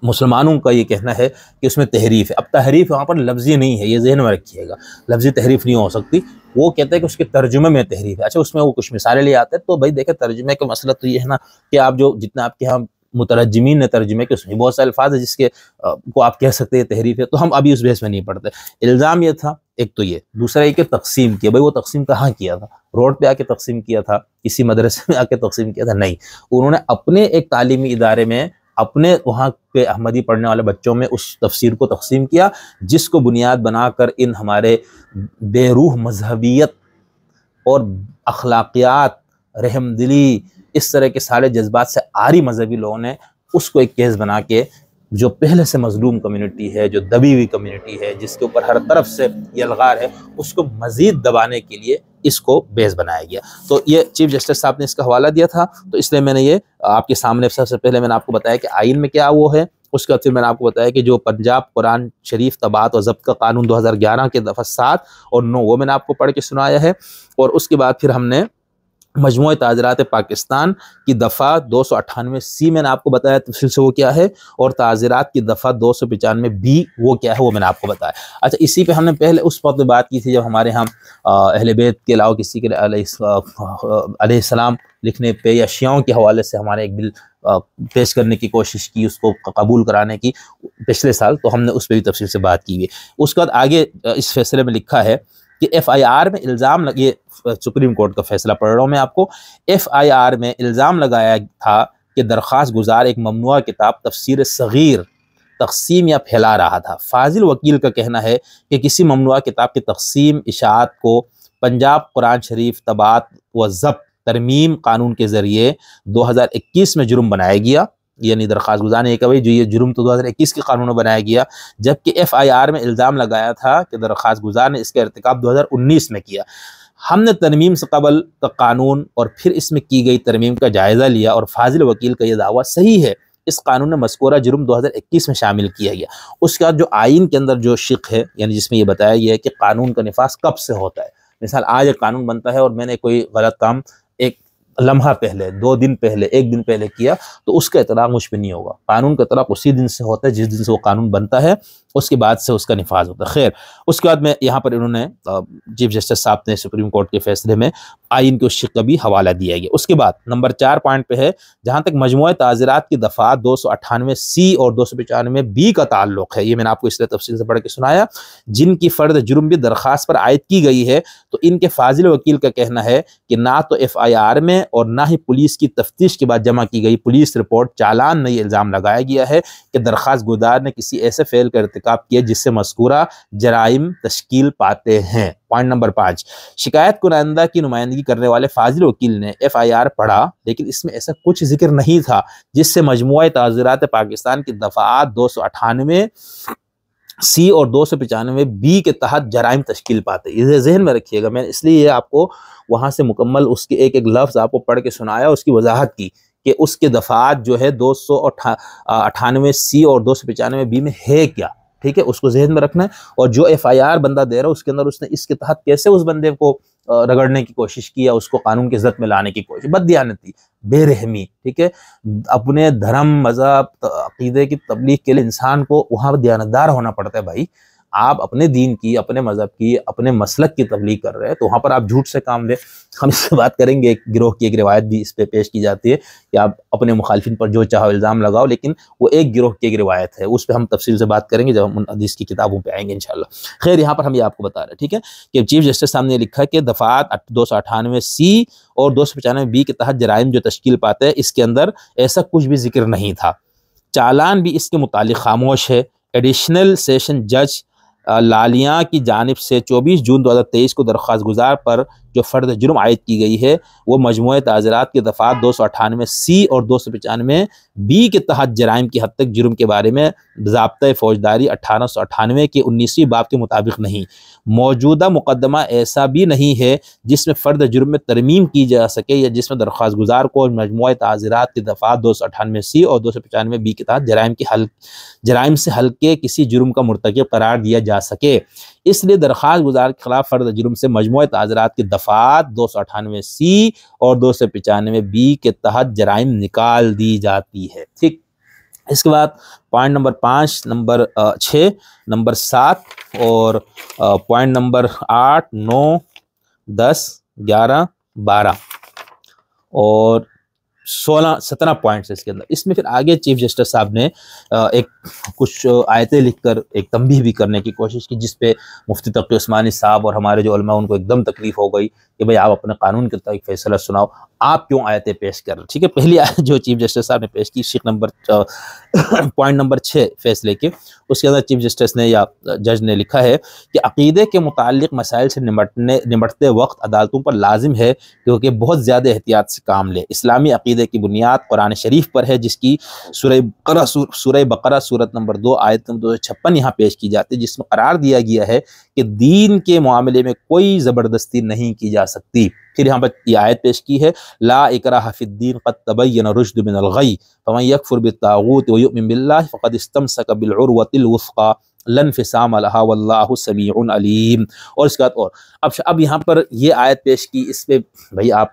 مسلمانوں کا یہ کہنا ہے کہ اس میں تحریف ہے۔ اب تحریف وہاں پر لفظی نہیں ہے، یہ ذہن میں رکھیے گا، لفظی تحریف نہیں ہو سکتی، وہ کہتے ہیں کہ اس کے ترجمے میں تحریف ہے۔ اچھا اس میں وہ کچھ مثالیں لے آتے ہیں، تو بھائی دیکھیں ترجمے کا مسئلہ تو یہ ہے نا کہ آپ جو جتنا آپ کے ہاں مترجمین نے ترجمے کے اس میں بہت سارے الفاظ ہیں جس کے کو آپ کہہ سکتے ہیں تحریف ہے، تو ہم ابھی اس بحث میں نہیں پڑھتے۔ الزام یہ تھا ایک تو یہ، دوسرا یہ کہ تقسیم کیا، بھائی وہ تقسیم کہاں کیا تھا؟ روڈ پہ آ کے تقسیم کیا تھا؟ کسی مدرسے میں آ کے تقسیم کیا تھا؟ نہیں، انہوں نے اپنے ایک تعلیمی ادارے میں اپنے وہاں پہ احمدی پڑھنے والے بچوں میں اس تفسیر کو تقسیم کیا، جس کو بنیاد بنا کر ان ہمارے بے روح مذہبیت اور اخلاقیات، رحم دلی، اس طرح کے سارے جذبات سے عاری مذہبی لوگوں نے اس کو ایک کیس بنا کے جو پہلے سے مظلوم کمیونٹی ہے، جو دبی ہوئی کمیونٹی ہے، جس کے اوپر ہر طرف سے یہ الغار ہے، اس کو مزید دبانے کے لیے اس کو بیس بنایا گیا۔ تو یہ چیف جسٹس صاحب نے اس کا حوالہ دیا تھا، تو اس لیے میں نے یہ آپ کے سامنے سب سے پہلے میں نے آپ کو بتایا کہ آئین میں کیا وہ ہے، اس کے بعد پھر میں نے آپ کو بتایا کہ جو پنجاب قرآن شریف طباعت و ضبط کا قانون 2011 کے دفعہ 7 اور 9 وہ میں نے آپ کو پڑھ کے سنایا ہے، اور اس کے بعد پھر ہم نے مجموعہ تعزیرات پاکستان کی دفعہ 298C میں نے آپ کو بتایا تفصیل سے وہ کیا ہے، اور تعزیرات کی دفعہ 295B وہ کیا ہے وہ میں نے آپ کو بتایا۔ اچھا اسی پہ ہم نے پہلے اس وقت بات کی تھی جب ہمارے ہاں اہل بیت کے علاوہ کسی کے علیہ السلام لکھنے پہ یا شیعوں کے حوالے سے ہمارے ایک بل پیش کرنے کی کوشش کی، اس کو قبول کرانے کی پچھلے سال، تو ہم نے اس پہ بھی تفصیل سے بات کی ہوئی ہے۔ اس کے بعد آگے اس فیصلے میں لکھا ہے کہ FIR میں الزام یہ سپریم کورٹ کا فیصلہ پڑھ رہا ہوں میں آپ کو، FIR میں الزام لگایا تھا کہ درخواست گزار ایک ممنوعہ کتاب تفسیر صغیر تقسیم یا پھیلا رہا تھا۔ فاضل وکیل کا کہنا ہے کہ کسی ممنوعہ کتاب کی تقسیم اشاعت کو پنجاب قرآن شریف طباعت و ضبط ترمیم قانون کے ذریعے 2021 میں جرم بنایا گیا، یعنی درخواست گزار نے کہا بھائی جو یہ جرم تو 2021 کے قانون میں بنایا گیا، جبکہ FIR میں الزام لگایا تھا کہ درخواست گزار نے اس کا ارتکاب 2019 میں کیا۔ ہم نے ترمیم سے قبل کا قانون اور پھر اس میں کی گئی ترمیم کا جائزہ لیا، اور فاضل وکیل کا یہ دعویٰ صحیح ہے، اس قانون نے مذکورہ جرم 2021 میں شامل کیا گیا۔ اس کے بعد جو آئین کے اندر جو شق ہے، یعنی جس میں یہ بتایا گیا ہے کہ قانون کا نفاذ کب سے ہوتا ہے۔ مثال آج ایک قانون بنتا ہے اور میں نے کوئی غلط کام ایک لمحہ پہلے، 2 دن پہلے، 1 دن پہلے کیا، تو اس کا اطلاق مجھ پہ نہیں ہوگا۔ قانون کا اطلاق اسی دن سے ہوتا ہے جس دن سے وہ قانون بنتا ہے، اس کے بعد سے اس کا نفاذ ہوتا ہے۔ خیر اس کے بعد میں یہاں پر انہوں نے چیف جسٹس صاحب نے سپریم کورٹ کے فیصلے میں آئین کے اس شق کا بھی حوالہ دیا گیا۔ اس کے بعد نمبر 4 پوائنٹ پہ ہے، جہاں تک مجموعہ تعزیرات کی دفعات 298C اور 295B کا تعلق ہے، یہ میں نے آپ کو اس لیے تفصیل سے پڑھ کے سنایا، جن کی فرد جرم بھی درخواست پر عائد کی گئی ہے، تو ان کے فاضل وکیل کا کہنا ہے کہ نہ تو FIR میں اور نہ ہی پولیس کی تفتیش کے بعد جمع کی گئی پولیس رپورٹ چالان میں یہ الزام لگایا گیا ہے کہ درخواست گزار نے کسی ایسے فعل کا ارتکاب کیا جس سے مذکورہ جرائم تشکیل پاتے ہیں۔ پوائنٹ نمبر 5، شکایت کنندہ کی نمائندگی کرنے والے فاضل وکیل نے FIR پڑھا، لیکن اس میں ایسا کچھ ذکر نہیں تھا جس سے مجموعہ تعزیرات پاکستان کی دفعات 298C اور 295B کے تحت جرائم تشکیل پاتے۔ یہ ذہن میں رکھیے گا، میں اس لیے آپ کو وہاں سے مکمل اس کے ایک ایک لفظ آپ کو پڑھ کے سنایا، اس کی وضاحت کی کہ اس کے دفعات جو ہے 298C اور 295B میں ہے کیا، ٹھیک ہے، اس کو ذہن میں رکھنا ہے۔ اور جو FIR بندہ دے رہا ہے اس کے اندر اس نے اس کے تحت کیسے اس بندے کو رگڑنے کی کوشش کی یا اس کو قانون کی زد میں لانے کی کوشش، بددیانتی، بے رحمی، ٹھیک ہے، اپنے دھرم، مذہب، عقیدے کی تبلیغ کے لیے انسان کو وہاں دیانتدار ہونا پڑتا ہے۔ بھائی آپ اپنے دین کی، اپنے مذہب کی، اپنے مسلک کی تبلیغ کر رہے ہیں تو وہاں پر آپ جھوٹ سے کام لیں۔ ہم اس سے بات کریں گے، ایک گروہ کی ایک روایت بھی اس پہ پیش کی جاتی ہے کہ آپ اپنے مخالفین پر جو چاہو الزام لگاؤ، لیکن وہ ایک گروہ کی ایک روایت ہے، اس پہ ہم تفصیل سے بات کریں گے جب ہم ان حدیث کی کتابوں پہ آئیں گے انشاءاللہ۔ خیر یہاں پر ہم یہ آپ کو بتا رہے ہیں، ٹھیک ہے، کہ چیف جسٹس صاحب نے لکھا کہ دفعات 298C اور 295B کے تحت جرائم جو تشکیل پاتے ہیں، اس کے اندر ایسا کچھ بھی ذکر نہیں تھا۔ چالان بھی اس کے متعلق خاموش ہے۔ ایڈیشنل سیشن جج لالیاں کی جانب سے 24 جون 2023 کو درخواست گزار پر جو فرد جرم عائد کی گئی ہے وہ مجموعہ تعزیرات کے دفعات 298C اور 295B کے تحت جرائم کی حد تک جرم کے بارے میں ضابطۂ فوجداری 1898 کے 19ویں باب کے مطابق نہیں۔ موجودہ مقدمہ ایسا بھی نہیں ہے جس میں فرد جرم میں ترمیم کی جا سکے یا جس میں درخواست گزار کو مجموعہ تعزیرات کے دفعات 298C اور 295B کے تحت جرائم سے ہلکے کسی جرم کا مرتکب قرار دیا جا سکے۔ اس لیے درخواست گزار کے خلاف فرد جرم سے مجموعہ تعزیرات کے دفعات 298C اور 295B کے تحت جرائم نکال دی جاتی ہے۔ ٹھیک، اس کے بعد پوائنٹ نمبر 5، نمبر 6، نمبر 7 اور پوائنٹ نمبر 8، 9، 10، 11، 12 اور 17 پوائنٹس اس کے اندر۔ اس میں پھر آگے چیف جسٹس صاحب نے ایک کچھ آیتیں لکھ کر ایک تنبیہ بھی کرنے کی کوشش کی، جس پہ مفتی تقی عثمانی صاحب اور ہمارے جو علماء ان کو ایک دم تکلیف ہو گئی کہ بھئی آپ اپنے قانون کے تحت فیصلہ سناؤ، آپ کیوں آیتیں پیش کر رہے ہیں۔ ٹھیک ہے، پہلی آیت جو چیف جسٹس صاحب نے پیش کی پوائنٹ نمبر 6 فیصلے کے، اس کے اندر چیف جسٹس نے یا جج نے لکھا ہے کہ عقیدے کے متعلق مسائل سے نمٹتے وقت عدالتوں پر لازم ہے کیونکہ بہت زیادہ احتیاط سے کام لے۔ اسلامی عقیدے کی بنیاد قرآن شریف پر ہے، جس کی سورہ بقرہ سورت نمبر 2 آیت نمبر 256 یہاں پیش کی جاتی ہے، جس میں قرار دیا گیا ہے کہ دین کے معاملے میں کوئی زبردستی نہیں کی جا سکتی۔ پھر یہاں پر یہ آیت پیش کی ہے، لا اکراہ فی الدین قد تبین الرشد من الغی فمن یکفر بالطاغوت ویؤمن باللہ فقد استمسک بالعروۃ الوثقی لا انفصام لہا واللہ سمیع علیم۔ اور اس کے بعد اب یہاں پر یہ آیت پیش کی، اس پہ بھائی آپ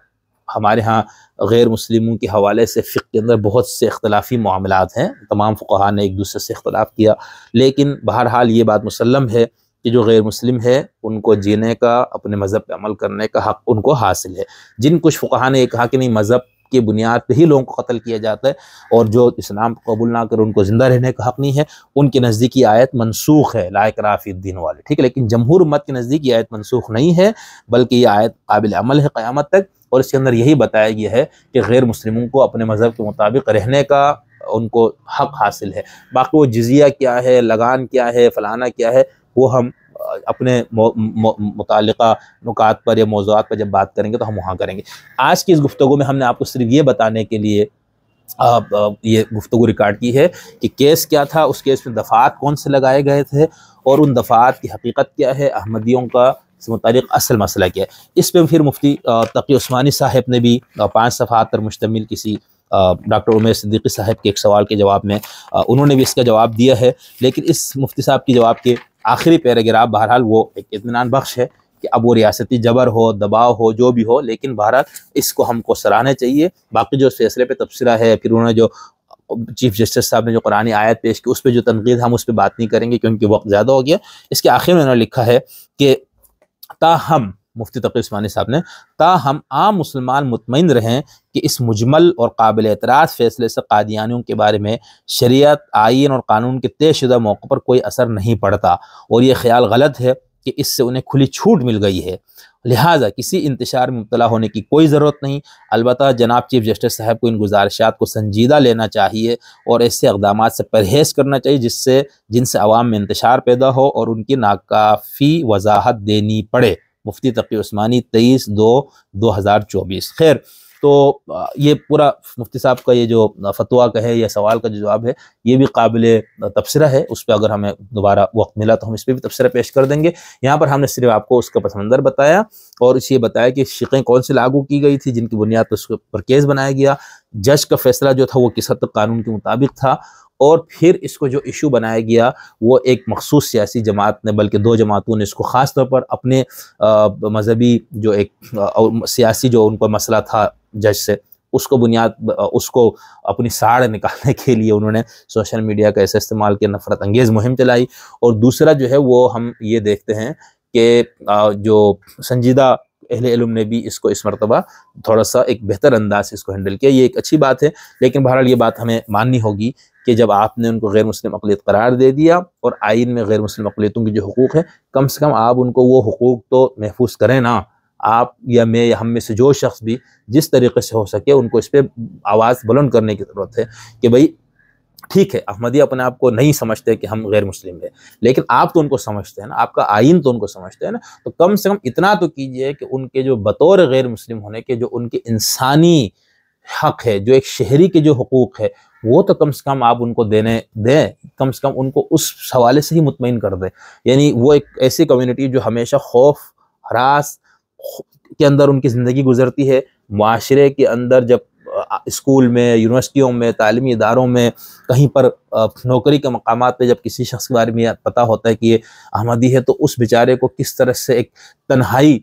ہمارے ہاں غیر مسلموں کے حوالے سے فقہ کے اندر بہت سے اختلافی معاملات ہیں، تمام فقہاء نے ایک دوسرے سے اختلاف کیا، لیکن بہرحال یہ بات مسلم ہے کہ جو غیر مسلم ہے ان کو جینے کا، اپنے مذہب پہ عمل کرنے کا حق ان کو حاصل ہے۔ جن کچھ فقہاء نے یہ کہا کہ نہیں، مذہب کی بنیاد پہ ہی لوگوں کو قتل کیا جاتا ہے اور جو اسلام کو قبول نہ کرے ان کو زندہ رہنے کا حق نہیں ہے، ان کے نزدیک یہ آیت منسوخ ہے، لا اکراہ فی الدین والے، ٹھیک ہے۔ لیکن جمہور امت کے نزدیک یہ آیت منسوخ نہیں ہے، بلکہ یہ آیت قابل عمل ہے قیامت تک، اور اس کے اندر یہی بتایا گیا ہے کہ غیر مسلموں کو اپنے مذہب کے مطابق رہنے کا ان کو حق حاصل ہے۔ باقی وہ جزیہ کیا ہے، لگان کیا ہے، فلانا کیا ہے، وہ ہم اپنے متعلقہ نکات پر یا موضوعات پر جب بات کریں گے تو ہم وہاں کریں گے۔ آج کی اس گفتگو میں ہم نے آپ کو صرف یہ بتانے کے لیے یہ گفتگو ریکارڈ کی ہے کہ کیس کیا تھا، اس کیس میں دفعات کون سے لگائے گئے تھے اور ان دفعات کی حقیقت کیا ہے، احمدیوں کا اس متعلق اصل مسئلہ کیا ہے۔ اس پہ پھر مفتی تقی عثمانی صاحب نے بھی 5 صفحات پر مشتمل کسی ڈاکٹر عمیر صدیقی صاحب کے ایک سوال کے جواب میں انہوں نے بھی اس کا جواب دیا ہے، لیکن اس مفتی صاحب کی جواب کے آخری پیراگراف بہرحال وہ ایک اطمینان بخش ہے کہ اب وہ ریاستی جبر ہو، دباؤ ہو، جو بھی ہو، لیکن بہرحال اس کو ہم کو سراہنا چاہیے۔ باقی جو فیصلے پہ تبصرہ ہے، پھر انہوں نے جو چیف جسٹس صاحب نے جو قرآنی آیت پیش کی اس پہ جو تنقید، ہم اس پہ بات نہیں کریں گے کیونکہ وقت زیادہ ہو گیا۔ اس کے آخر میں انہوں نے لکھا ہے کہ تاہم مفتی تقی عثمانی صاحب نے تاہم عام مسلمان مطمئن رہیں کہ اس مجمل اور قابل اعتراض فیصلے سے قادیانیوں کے بارے میں شریعت، آئین اور قانون کے طے شدہ موقع پر کوئی اثر نہیں پڑتا، اور یہ خیال غلط ہے کہ اس سے انہیں کھلی چھوٹ مل گئی ہے، لہٰذا کسی انتشار میں مبتلا ہونے کی کوئی ضرورت نہیں۔ البتہ جناب چیف جسٹس صاحب کو ان گزارشات کو سنجیدہ لینا چاہیے اور ایسے اقدامات سے پرہیز کرنا چاہیے جن سے عوام میں انتشار پیدا ہو اور ان کی ناکافی وضاحت دینی پڑے۔ مفتی تقی عثمانی 23/2/2024۔ خیر، تو یہ پورا مفتی صاحب کا یہ جو فتویٰ کا ہے یا سوال کا جو جواب ہے یہ بھی قابل تبصرہ ہے، اس پہ اگر ہمیں دوبارہ وقت ملا تو ہم اس پہ بھی تبصرہ پیش کر دیں گے۔ یہاں پر ہم نے صرف آپ کو اس کا پس منظر بتایا اور اس یہ بتایا کہ شقیں کون سے لاگو کی گئی تھی جن کی بنیاد پر اس پر کیس بنایا گیا، جج کا فیصلہ جو تھا وہ کس حد تک قانون کے مطابق تھا، اور پھر اس کو جو ایشو بنایا گیا وہ ایک مخصوص سیاسی جماعت نے، بلکہ 2 جماعتوں نے اس کو خاص طور پر اپنے مذہبی جو ایک سیاسی جو ان کو مسئلہ تھا جج سے، اس کو اپنی ساڑ نکالنے کے لیے انہوں نے سوشل میڈیا کا ایسا استعمال کیا، نفرت انگیز مہم چلائی۔ اور دوسرا جو ہے وہ ہم یہ دیکھتے ہیں کہ جو سنجیدہ اہل علم نے بھی اس کو اس مرتبہ تھوڑا سا ایک بہتر انداز سے اس کو ہینڈل کیا، یہ ایک اچھی بات ہے، لیکن بہرحال یہ بات ہمیں ماننی ہوگی کہ جب آپ نے ان کو غیر مسلم اقلیت قرار دے دیا اور آئین میں غیر مسلم اقلیتوں کی جو حقوق ہے، کم سے کم آپ ان کو وہ حقوق تو محفوظ کریں نا۔ آپ یا میں یا ہم میں سے جو شخص بھی جس طریقے سے ہو سکے ان کو اس پہ آواز بلند کرنے کی ضرورت ہے کہ بھئی ٹھیک ہے احمدیہ اپنے آپ کو نہیں سمجھتے کہ ہم غیر مسلم ہیں، لیکن آپ تو ان کو سمجھتے ہیں نا، آپ کا آئین تو ان کو سمجھتے ہیں نا، تو کم سے کم اتنا تو کیجئے کہ ان کے جو بطور غیر مسلم ہونے کے جو ان کے انسانی حق ہے، جو ایک شہری کے جو حقوق ہے، وہ تو کم سے کم آپ ان کو دینے دیں، کم سے کم ان کو اس حوالے سے ہی مطمئن کر دیں۔ یعنی وہ ایک ایسی کمیونٹی جو ہمیشہ خوف، ہراس کے اندر ان کی زندگی گزرتی ہے، معاشرے کے اندر جب اسکول میں، یونیورسٹیوں میں، تعلیمی اداروں میں، کہیں پر نوکری کے مقامات پہ جب کسی شخص کے بارے میں پتہ ہوتا ہے کہ یہ احمدی ہے، تو اس بیچارے کو کس طرح سے ایک تنہائی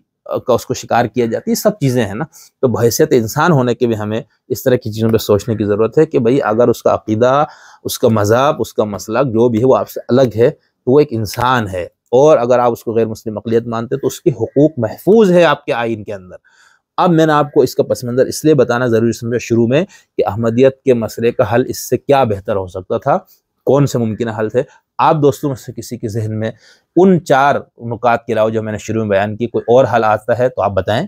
کا اس کو شکار کیا جاتی ہے، یہ سب چیزیں ہیں نا۔ تو بحیثیت انسان ہونے کے بھی ہمیں اس طرح کی چیزوں پہ سوچنے کی ضرورت ہے کہ بھئی اگر اس کا عقیدہ، اس کا مذہب، اس کا مسلک جو بھی ہے وہ آپ سے الگ ہے، تو وہ ایک انسان ہے، اور اگر آپ اس کو غیر مسلم اقلیت مانتے تو اس کے حقوق محفوظ ہے آپ کے آئین کے اندر۔ اب میں نے آپ کو اس کا پس منظر اس لیے بتانا ضروری سمجھا شروع میں کہ احمدیت کے مسئلے کا حل اس سے کیا بہتر ہو سکتا تھا، کون سے ممکنہ حل تھے۔ آپ دوستوں میں سے کسی کے ذہن میں ان 4 نکات کے علاوہ جو میں نے شروع میں بیان کی کوئی اور حل آتا ہے تو آپ بتائیں،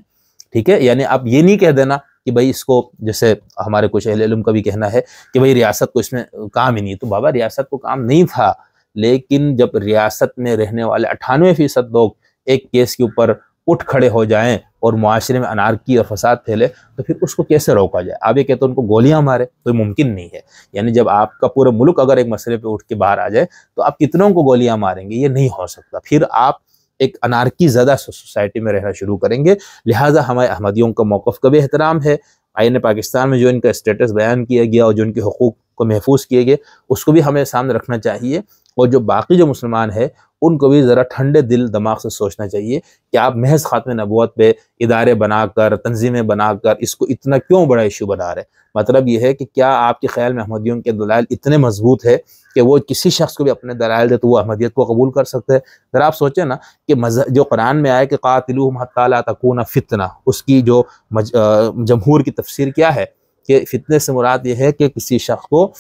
ٹھیک ہے؟ یعنی آپ یہ نہیں کہہ دینا کہ بھئی اس کو، جیسے ہمارے کچھ اہل علم کا بھی کہنا ہے کہ بھئی ریاست کو اس میں کام ہی نہیں، تو بابا ریاست کو کام نہیں تھا، لیکن جب ریاست میں رہنے والے 98% لوگ ایک کیس کے اوپر اٹھ کھڑے ہو جائیں اور معاشرے میں انارکی اور فساد پھیلے تو پھر اس کو کیسے روکا جائے؟ آپ یہ کہتے ہیں ان کو گولیاں مارے، تو یہ ممکن نہیں ہے۔ یعنی جب آپ کا پورا ملک اگر ایک مسئلے پہ اٹھ کے باہر آ جائے تو آپ کتنوں کو گولیاں ماریں گے؟ یہ نہیں ہو سکتا، پھر آپ ایک انارکی زدہ سوسائٹی میں رہنا شروع کریں گے۔ لہٰذا ہمارے احمدیوں کا موقف کا بھی احترام ہے، آئین پاکستان میں جو ان کا اسٹیٹس بیان کیا گیا اور جو ان کے حقوق کو محفوظ کیے گئے اس کو بھی ہمیں سامنے رکھنا چاہیے، اور جو باقی جو مسلمان ہیں ان کو بھی ذرا ٹھنڈے دل دماغ سے سوچنا چاہیے کہ آپ محض خاتم نبوت پہ ادارے بنا کر، تنظیمیں بنا کر اس کو اتنا کیوں بڑا ایشو بنا رہے ہیں؟ مطلب یہ ہے کہ کیا آپ کے خیال میں احمدیوں کے دلائل اتنے مضبوط ہے کہ وہ کسی شخص کو بھی اپنے دلائل دے تو وہ احمدیت کو قبول کر سکتے ہیں؟ ذرا آپ سوچیں نا کہ جو قرآن میں آئے کہ قاتلوہم حتی لا تکون فتنہ، اس کی جو جمہور کی تفسیر کیا ہے کہ فتنے سے مراد یہ ہے کہ کسی شخص کو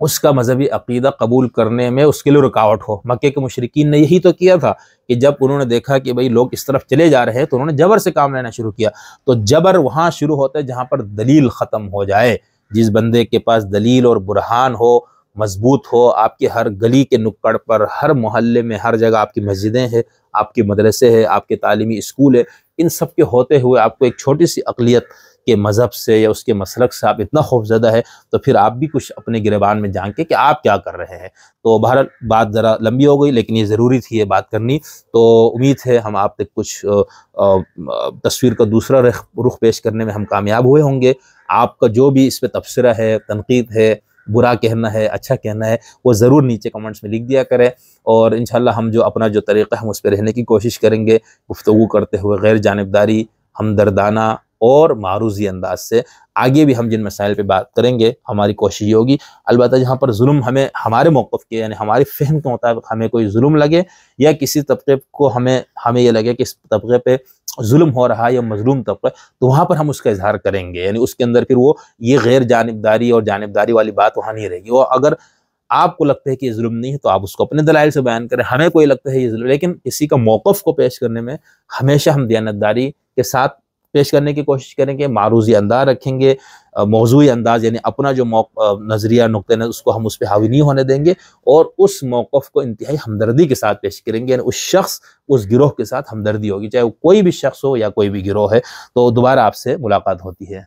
اس کا مذہبی عقیدہ قبول کرنے میں اس کے لیے رکاوٹ ہو۔ مکے کے مشرکین نے یہی تو کیا تھا کہ جب انہوں نے دیکھا کہ بھئی لوگ اس طرف چلے جا رہے ہیں تو انہوں نے جبر سے کام لینا شروع کیا۔ تو جبر وہاں شروع ہوتا ہے جہاں پر دلیل ختم ہو جائے۔ جس بندے کے پاس دلیل اور برہان ہو، مضبوط ہو، آپ کے ہر گلی کے نکڑ پر، ہر محلے میں، ہر جگہ آپ کی مسجدیں ہیں، آپ کے مدرسے ہیں، آپ کے تعلیمی اسکول ہے، ان سب کے ہوتے ہوئے آپ کو ایک چھوٹی سی اقلیت کے مذہب سے یا اس کے مسلک سے آپ اتنا خوف زدہ ہے تو پھر آپ بھی کچھ اپنے گریبان میں جھانکیں کہ آپ کیا کر رہے ہیں۔ تو بہرحال بات ذرا لمبی ہو گئی لیکن یہ ضروری تھی یہ بات کرنی۔ تو امید ہے ہم آپ تک کچھ تصویر کا دوسرا رخ پیش کرنے میں ہم کامیاب ہوئے ہوں گے۔ آپ کا جو بھی اس پہ تبصرہ ہے، تنقید ہے، برا کہنا ہے، اچھا کہنا ہے، وہ ضرور نیچے کمنٹس میں لکھ دیا کریں، اور انشاءاللہ ہم جو اپنا جو طریقہ ہم اس پہ رہنے کی کوشش کریں گے، گفتگو کرتے ہوئے غیر جانبداری، ہمدردانہ اور معروضی انداز سے۔ آگے بھی ہم جن مسائل پہ بات کریں گے ہماری کوشش یہ ہوگی، البتہ جہاں پر ظلم ہمارے موقف کے یعنی ہمارے فہم کے مطابق ہمیں کوئی ظلم لگے یا کسی طبقے کو ہمیں یہ لگے کہ اس طبقے پہ ظلم ہو رہا ہے یا مظلوم طبقہ، تو وہاں پر ہم اس کا اظہار کریں گے۔ یعنی اس کے اندر پھر وہ یہ غیر جانبداری اور جانبداری والی بات وہاں نہیں رہے گی۔ اور اگر آپ کو لگتا ہے کہ یہ ظلم نہیں ہے تو آپ اس کو اپنے دلائل سے بیان کریں، ہمیں کوئی لگتا ہے یہ ظلم، لیکن کسی کا موقف کو پیش کرنے میں ہمیشہ ہم دیانتداری کے ساتھ پیش کرنے کی کوشش کریں گے، معروضی انداز رکھیں گے، موضوعی انداز، یعنی اپنا جو نظریہ نقطہ نظر اس کو ہم اس پہ حاوی نہیں ہونے دیں گے، اور اس موقف کو انتہائی ہمدردی کے ساتھ پیش کریں گے۔ یعنی اس شخص، اس گروہ کے ساتھ ہمدردی ہوگی، چاہے وہ کوئی بھی شخص ہو یا کوئی بھی گروہ ہے۔ تو دوبارہ آپ سے ملاقات ہوتی ہے۔